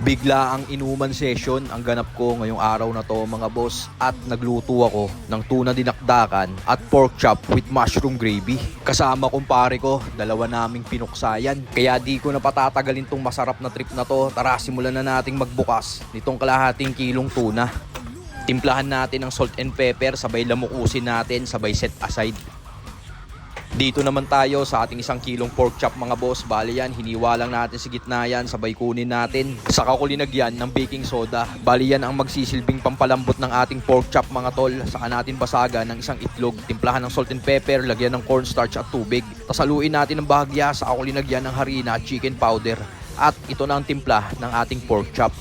Bigla ang inuman session ang ganap ko ngayong araw na to mga boss, at nagluto ako ng tuna dinakdakan at pork chop with mushroom gravy. Kasama kumpare ko, dalawa naming pinuksayan. Kaya di ko na patatagalin tong masarap na trip na to. Tara, simulan na nating magbukas nitong kalahating kilong tuna. Timplahan natin ng salt and pepper, sabay lamukusin natin, sabay set aside. Dito naman tayo sa ating 1 kilong pork chop mga boss. Bali yan, hiniwa lang natin sa gitna yan, sabay kunin natin. Saka ko linagyan ng baking soda. Bali yan ang magsisilbing pampalambot ng ating pork chop mga tol. Saka natin basagan ng isang itlog, timplahan ng salt and pepper, lagyan ng cornstarch at tubig. Tas haluin natin ng bahagya, saka ko linagyan ng harina at chicken powder. At ito na ang timpla ng ating pork chop.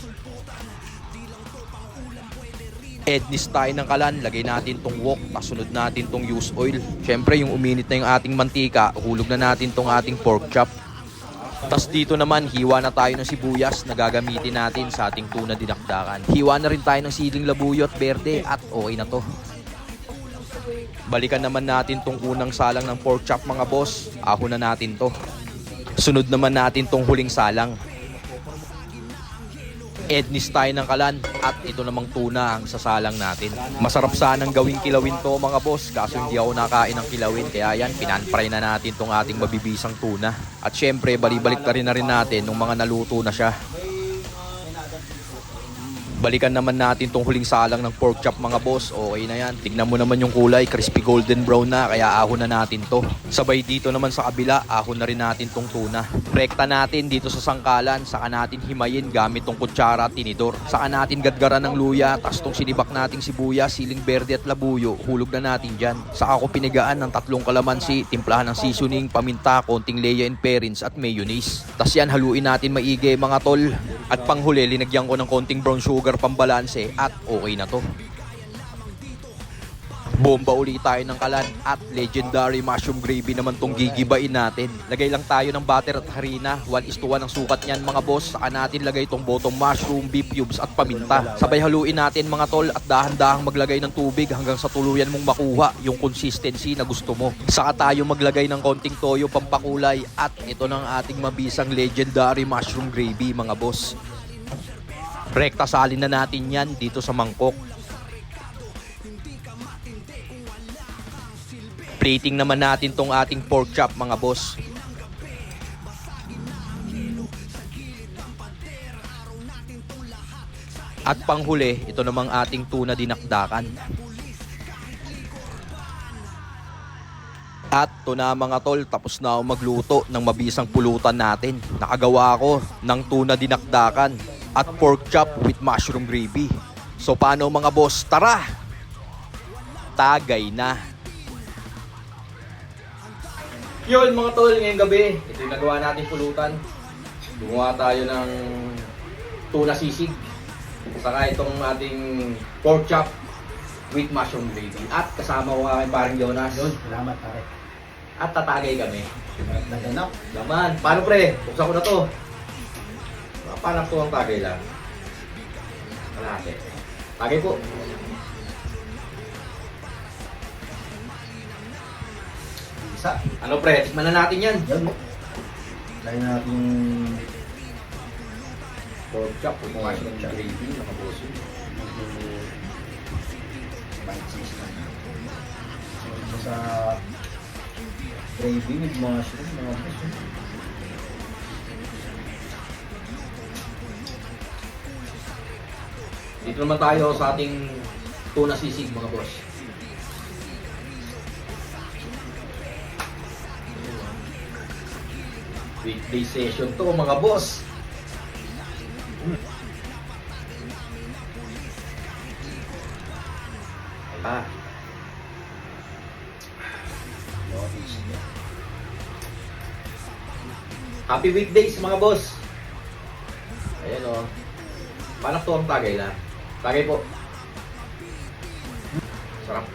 Ednis tayo ng kalan, lagay natin tong wok, pasunod natin tong used oil. Syempre yung uminit na yung ating mantika, hulog na natin tong ating pork chop. Tas dito naman, hiwa na tayo ng sibuyas na gagamitin natin sa ating tuna dinakdakan. Hiwa na rin tayo ng siling labuyo at berde, at okay na to. Balikan naman natin tong unang salang ng pork chop mga boss, ahon na natin to. Sunod naman natin tong huling salang. Ednis tayo ng kalan, at ito namang tuna ang sasalang natin. Masarap sanang gawing kilawin to mga boss, kaso hindi ako nakain ng kilawin, kaya yan, pinanfry na natin tong ating mabibisang tuna. At syempre, balibalik na rin natin nung mga naluto na siya. Balikan naman natin tong huling salang ng pork chop mga boss. Okay na yan. Tignan mo naman yung kulay, crispy golden brown na, kaya ahon na natin to. Sabay dito naman sa kabila, ahon na rin natin tong tuna. Rekta natin dito sa sangkalan, saka natin himayin gamit tong kutsara at tinidor. Saka natin gadgaran ng luya, tas tong sinibak nating sibuyas, siling berde at labuyo, hulog na natin dyan. Saka ko pinigaan ng 3 kalamansi, timplahan ng seasoning, paminta, konting leya and perins at mayonnaise. Tas yan, haluin natin maigi mga tol. At panghuli, linagyan ko ng konting brown sugar pambalanse, at okay na to. Bomba uli tayo ng kalan, at legendary mushroom gravy naman tong gigibain natin. Lagay lang tayo ng butter at harina, 1:1 ang sukat niyan mga boss. Saka natin lagay tong bottom mushroom, beef cubes at paminta. Sabay haluin natin mga tol, at dahan-dahang maglagay ng tubig hanggang sa tuluyan mong makuha yung consistency na gusto mo. Saka tayo maglagay ng konting toyo pampakulay, at ito na ang ating mabisang legendary mushroom gravy mga boss. Rekta salin na natin yan dito sa mangkok. Plating naman natin tong ating pork chop mga boss. At panghuli, ito namang ating tuna dinakdakan. At ito na mga tol, tapos na ako magluto ng mabisang pulutan natin. Nakagawa ako ng tuna dinakdakan at pork chop with mushroom gravy. So paano mga boss? Tara! Tagay na! Yun mga tol, ngayong gabi, ito yung nagawa natin pulutan. Gumawa tayo ng tuna sisig, saka itong ating pork chop with mushroom gravy. At kasama ko nga kay paring Jonas. Yun, salamat pare. At tatagay kami. Naganap. Naman, paano pre? Buksan ko na to. Paano to ang tagay lang? Kalahati. Tagay po. Isa. Ano pre? Tikman na natin yan. Yan mo. Lagyan natin Pork chop with mushroom gravy, nakaboso. bite cheese na. So, ito sa gravy with mushroom, mga puso. Dito naman tayo sa ating tuna sisig mga boss. Weekday session to mga boss. Ah. Happy weekdays mga boss. Ayan o. Paano to ang tagay lang? Tagay po. Sarap.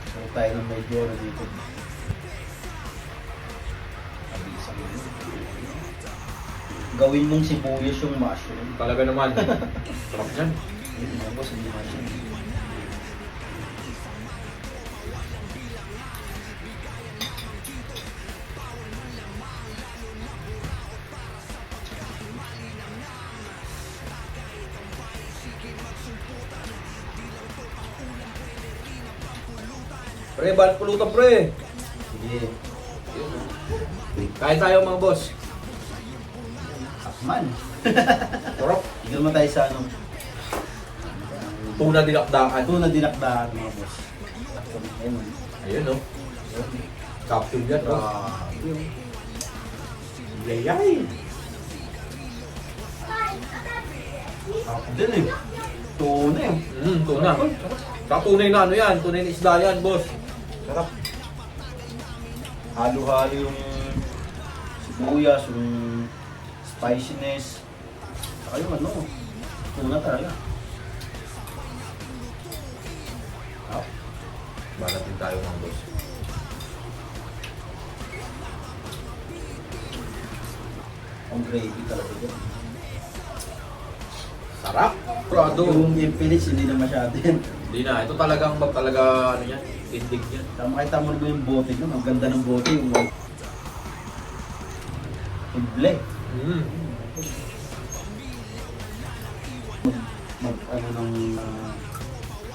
So, tayo ng medyo na dito. Abisang yun. Gawin mong sibuyas yung mushroom. Talaga naman. Sarap yan. Yun, mga boss, hindi mushroom. Pre, balik pulutan pre. Sige. Kain tayo mga boss. Sakman. Sarap. Tigil mo tayo sa ano. Tuna dinakdakan. Ito na dinakdahan mga boss. Ayun. Ayun oh. Capsule yan oh. Yayay. Ako din eh. Tuna eh. Tuna. Sa tunay na ano yan, tunay na isda yan boss. Sarap. Halo-halo yung sibuyas, yung spiciness. Saka yung ano, tuna talaga. Balatin tayo mga boss. Ang gravy talaga dyan. Sarap. Prado. Yung Philips, hindi na masyado yan. Hindi na. Ito talagang ano yan. Tindig yan. Makita mo naman yung bote ko, ang ganda ng bote, yung white. Simple. Ano ng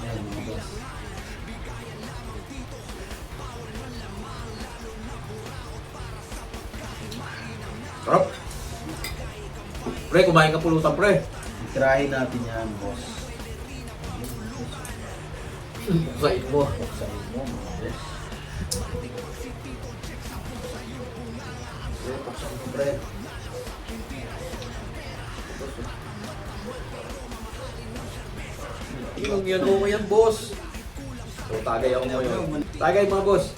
ayan, mga boss. Sarap. Pre, kumain ka pulutan pre. Try natin yan, boss. Sait mo. Sa'yo mo, mga boss. Paksan mo pre. Yung yan mo yan boss. So tagay ako ngayon. Tagay mga boss.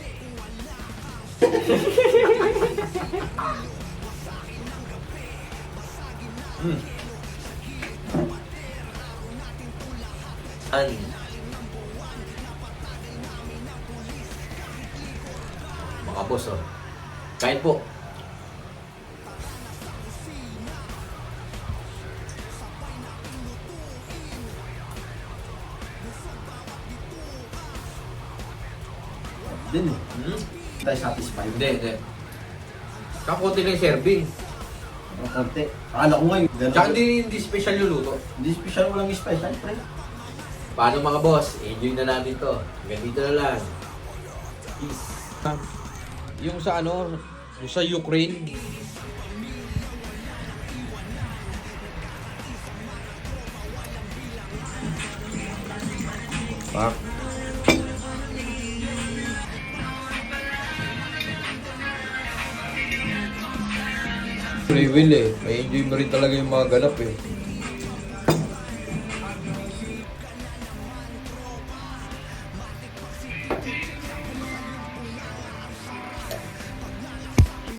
An. Mga boss oh. Kain po. Din eh. Tayo satisfied. Hindi. Kakunti lang yung serving. Ang konti. Akala ko ngayon. Tsaka hindi special yung luto. Hindi special, walang special, pre. Paano mga boss? Enjoy na natin to. Hanggang dito na lang. Peace. Yung sa ano, yung sa Ukraine. Pak. Free will eh. May enjoy mo rin talaga yung mga ganap eh.